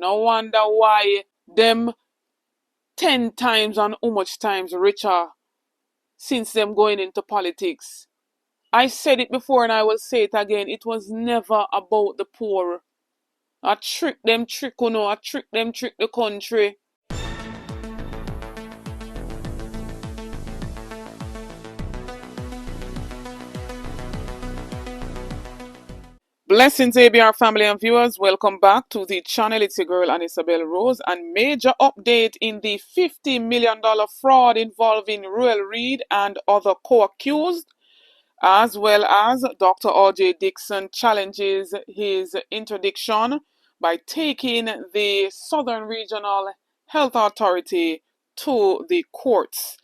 No wonder why them 10 times and how much times richer since them going into politics. I said it before and I will say it again. It was never about the poor. I trick them trick I trick them trick the country. Blessings, ABR family and viewers. Welcome back to the channel. It's your girl, Isabel Rose. And major update in the $50 million fraud involving Ruel Reid and other co-accused, as well as Dr. Dixon challenges his interdiction by taking the Southern Regional Health Authority to the courts.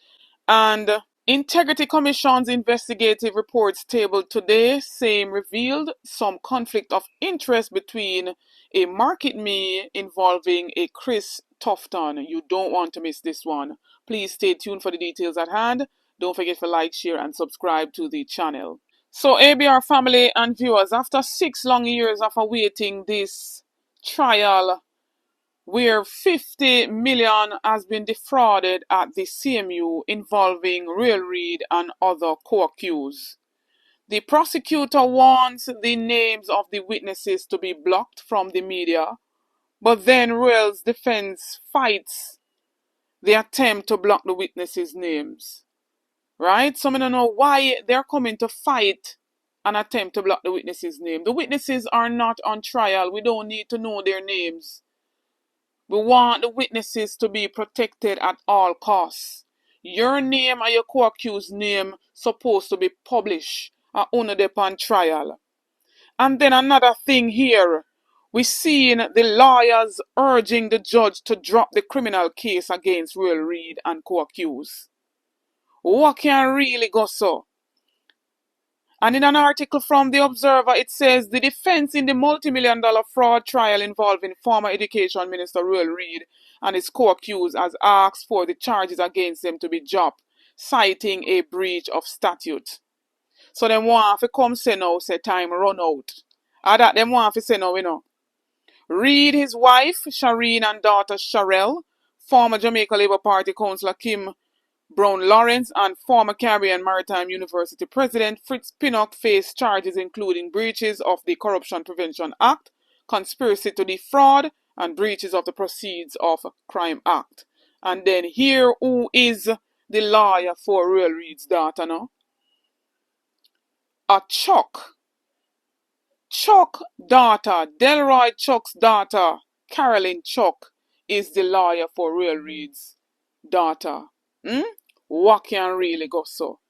And Integrity Commission's investigative reports tabled today same revealed some conflict of interest between a market me involving a Chris Tufton. You don't want to miss this one. Please stay tuned for the details at hand. Don't forget to like, share, and subscribe to the channel. So, ABR family and viewers, after 6 long years of awaiting this trial, where 50 million has been defrauded at the CMU involving Ruel Reid and other co-accused. The prosecutor wants the names of the witnesses to be blocked from the media, but then Ruel's defense fights the attempt to block the witnesses' names. Right? So I don't know why they're coming to fight an attempt to block the witnesses' name. The witnesses are not on trial. We don't need to know their names. We want the witnesses to be protected at all costs. Your name and your co-accused name supposed to be published under upon trial. And then another thing here, we seen the lawyers urging the judge to drop the criminal case against Ruel Reid and co-accused. What can really go so? And in an article from The Observer, it says the defense in the multi-million-dollar fraud trial involving former Education Minister Ruel Reid and his co-accused has asked for the charges against them to be dropped, citing a breach of statute. So them want to come say now, say time run out. Or that them want to say now, you know. Reid, his wife, Shireen, and daughter Sharelle, former Jamaica Labour Party councillor Kim Brown Lawrence, and former Caribbean Maritime University President Fritz Pinnock face charges including breaches of the Corruption Prevention Act, conspiracy to defraud, and breaches of the Proceeds of Crime Act. And then here, who is the lawyer for Ruel Reid's daughter now? A Chuck daughter, Delroy Chuck's daughter, Carolyn Chuck, is the lawyer for Ruel Reid's daughter. What can really go so?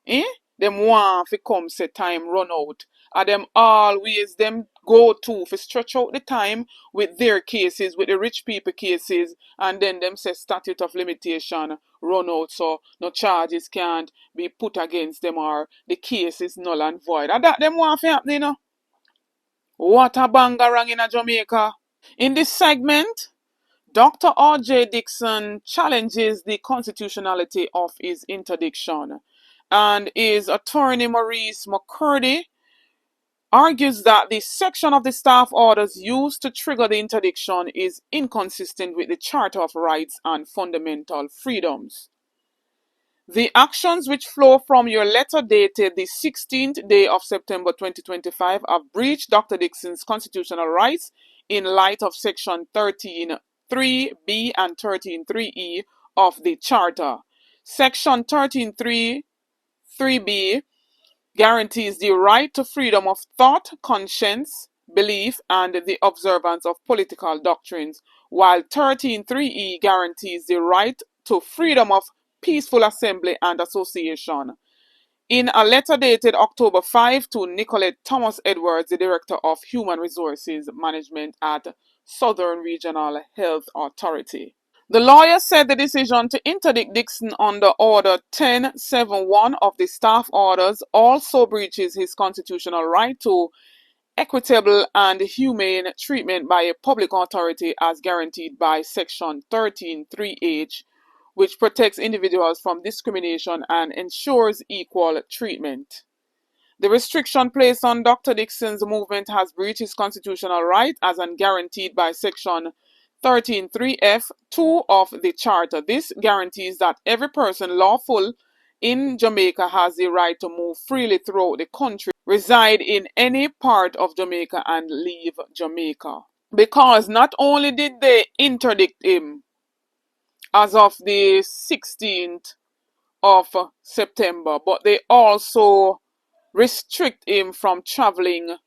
Them want to come say time run out. And them always them go to for stretch out the time with their cases, with the rich people cases, and then them say statute of limitation run out so no charges can't be put against them or the case is null and void. And that them want to happen, you know. What a bangarang in Jamaica. In this segment, Dr. Dixon challenges the constitutionality of his interdiction, and his attorney Maurice McCurdy argues that the section of the staff orders used to trigger the interdiction is inconsistent with the Charter of Rights and Fundamental Freedoms. The actions which flow from your letter dated the 16th day of September 2025 have breached Dr. Dixon's constitutional rights in light of Section 13.3b and 13.3e of the Charter. Section 13.3b guarantees the right to freedom of thought, conscience, belief, and the observance of political doctrines, while 13.3e guarantees the right to freedom of peaceful assembly and association. In a letter dated October 5 to Nicolette Thomas Edwards, the Director of Human Resources Management at Southern Regional Health Authority. The lawyer said the decision to interdict Dixon under Order 1071 of the staff orders also breaches his constitutional right to equitable and humane treatment by a public authority as guaranteed by Section 13.3h, which protects individuals from discrimination and ensures equal treatment. The restriction placed on Dr. Dixon's movement has breached his constitutional right as guaranteed by Section 13(3)(f)(2) of the Charter. This guarantees that every person lawful in Jamaica has the right to move freely throughout the country, reside in any part of Jamaica, and leave Jamaica. Because not only did they interdict him as of the 16th of September, but they also restrict him from traveling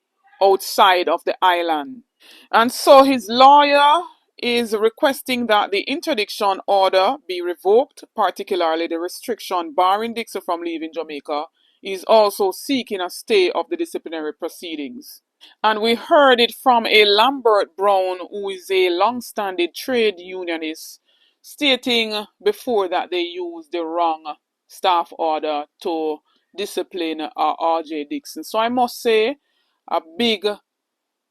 outside of the island. And so his lawyer is requesting that the interdiction order be revoked, particularly the restriction barring Dixon from leaving Jamaica. He is also seeking a stay of the disciplinary proceedings. And we heard it from a Lambert Brown, who is a long-standing trade unionist, stating before that they used the wrong staff order to discipline RJ Dixon. So I must say a big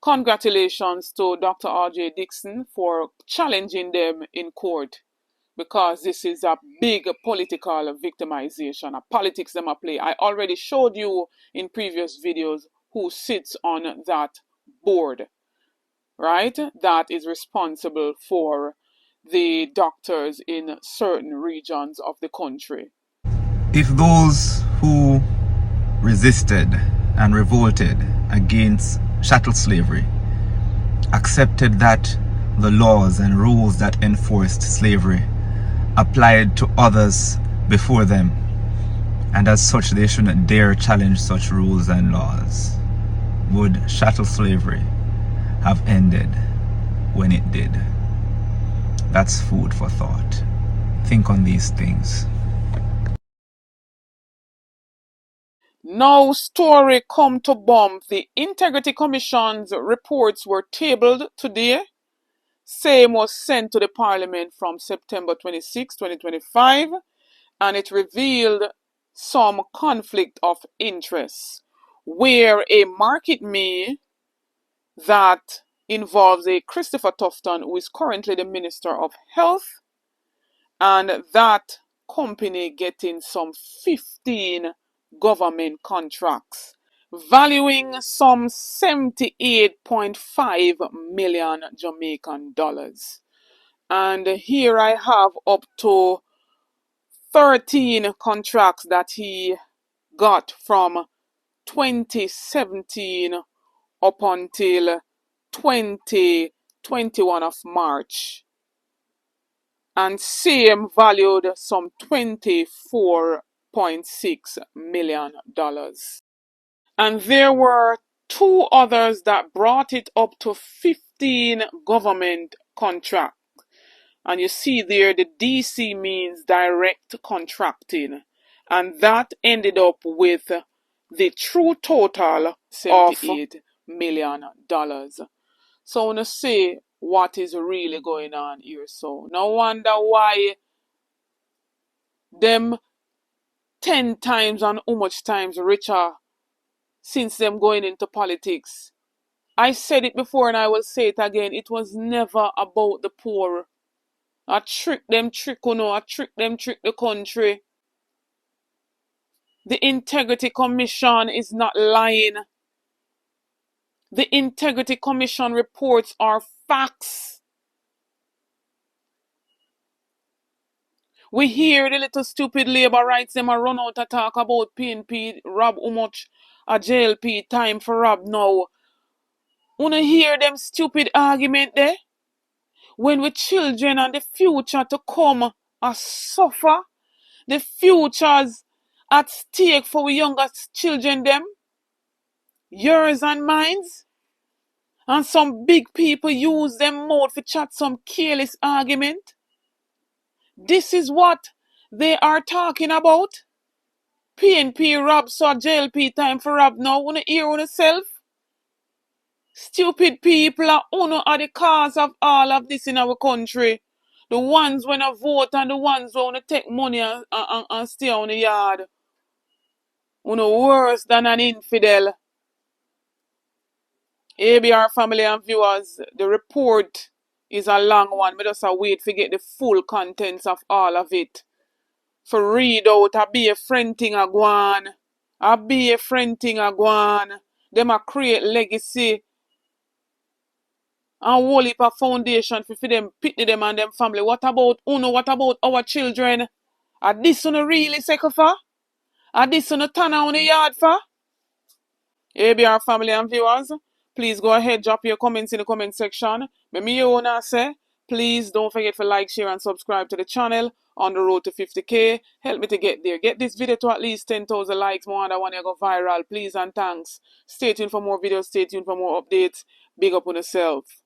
congratulations to Dr. RJ Dixon for challenging them in court, because this is a big political victimization, a politics them a play. I already showed you in previous videos who sits on that board, right? That is responsible for the doctors in certain regions of the country. If those who resisted and revolted against chattel slavery accepted that the laws and rules that enforced slavery applied to others before them, and as such they shouldn't dare challenge such rules and laws, would chattel slavery have ended when it did? That's food for thought. Think on these things. Now story come to bomb. The Integrity Commission's reports were tabled today. Same was sent to the Parliament from September 26, 2025, and it revealed some conflict of interest, where a market me that involves a Christopher Tufton, who is currently the Minister of Health, and that company getting some 15 government contracts valuing some 78.5 million Jamaican dollars. And here I have up to 13 contracts that he got from 2017 up until 2021 of March. And same valued some $24.6 million. And there were two others that brought it up to 15 government contracts. And you see there the DC means direct contracting. And that ended up with the true total of $78 million. So I want to say what is really going on here. So no wonder why them 10 times and how much times richer since them going into politics. I said it before and I will say it again. It was never about the poor. I trick them, trick the country. The Integrity Commission is not lying. The Integrity Commission reports are facts. We hear the little stupid labor rights them a run out to talk about PNP, rob how much a JLP time for rob now. Wanna hear them stupid argument there? When we children and the future to come are suffer, the futures at stake for we younger children them, yours and mine's, and some big people use them mouth for chat some careless argument. This is what they are talking about. PNP rob so JLP time for rob now. Wanna hear on yourself? Stupid people are the cause of all of this in our country. The ones when I vote and the ones who want to take money and stay on the yard. Worse than an infidel. ABR family and viewers, the report is a long one. I just wait to get the full contents of all of it. For read out, I be a friend thing a go on. I be a friend thing a go on. Them a create legacy and whole heap of foundation for them pitney them and them family. What about Uno? What about our children? Are this one really second for? Are this one turn on the yard for? ABR family and viewers, please go ahead, drop your comments in the comment section. Let me you wanna say, please don't forget to like, share, and subscribe to the channel on the road to 50k. Help me to get there. Get this video to at least 10,000 likes. More than one go viral. Please and thanks. Stay tuned for more videos. Stay tuned for more updates. Big up on yourself.